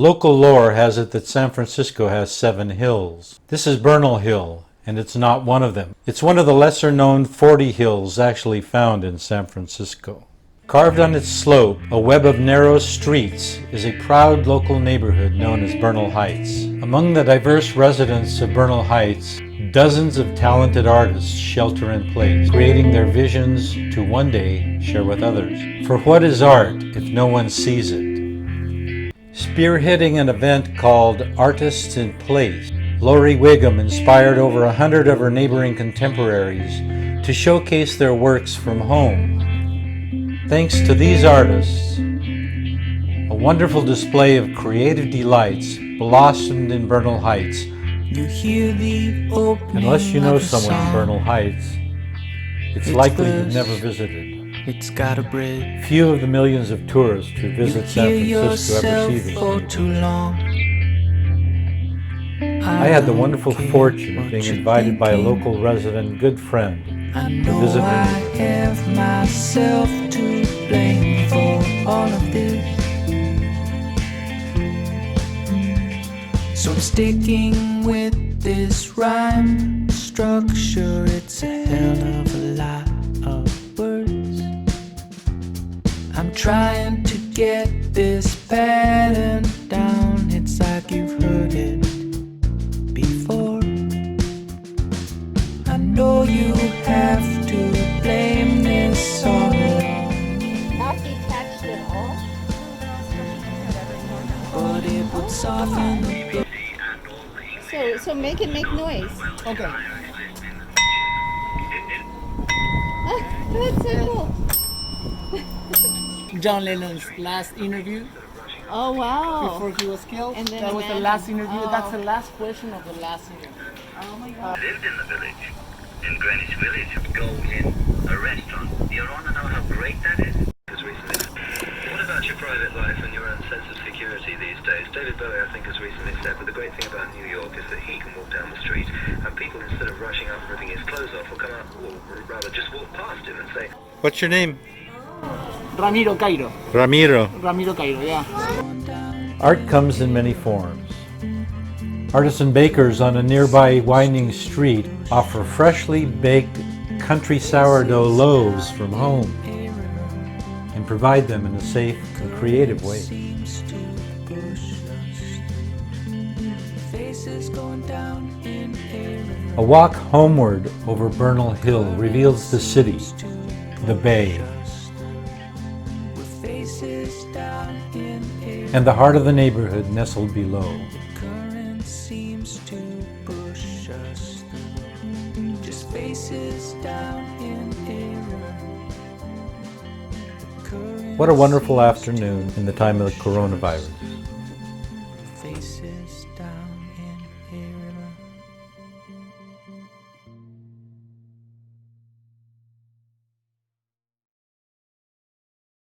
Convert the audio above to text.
Local lore has it that San Francisco has 7 hills. This is Bernal Hill, and it's not one of them. It's one of the lesser-known 40 hills actually found in San Francisco. Carved on its slope, a web of narrow streets, is a proud local neighborhood known as Bernal Heights. Among the diverse residents of Bernal Heights, dozens of talented artists shelter in place, creating their visions to one day share with others. For what is art if no one sees it? Spearheading an event called Artists in Place, Lori Wiggum inspired over 100 of her neighboring contemporaries to showcase their works from home. Thanks to these artists, a wonderful display of creative delights blossomed in Bernal Heights. Unless you know someone in Bernal Heights, it's likely you've never visited. It's got a bridge. Few of the millions of tourists who visit San Francisco ever see this. I had the wonderful fortune of being invited by a local resident good friend to visit I have myself to blame for all of this. So I'm sticking with this rhyme structure. It's a hell of a lot of words. I'm trying to get this pattern down. It's like you've heard it before. I know you have to blame this on Not detached at all. but it would soften the So make it make noise. Okay. That's so cool. John Lennon's last interview Oh wow. before he was killed. And then That was the imagine- last interview. Oh. That's the last question of the last interview. Oh my god. Lived in the village, in Greenwich Village, go in a restaurant. Your Honor, know how great that is? What about your private life and your own sense of security these days? David Bowie, I think, has recently said that the great thing about New York is that he can walk down the street and people, instead of rushing up and ripping his clothes off, will come up, or rather just walk past him and say, What's your name? Ramiro Cairo. Ramiro. Ramiro Cairo, yeah. Art comes in many forms. Artisan bakers on a nearby winding street offer freshly baked country sourdough loaves from home and provide them in a safe and creative way. A walk homeward over Bernal Hill reveals the city, the bay, and the heart of the neighborhood nestled below. What a wonderful afternoon in the time of the coronavirus.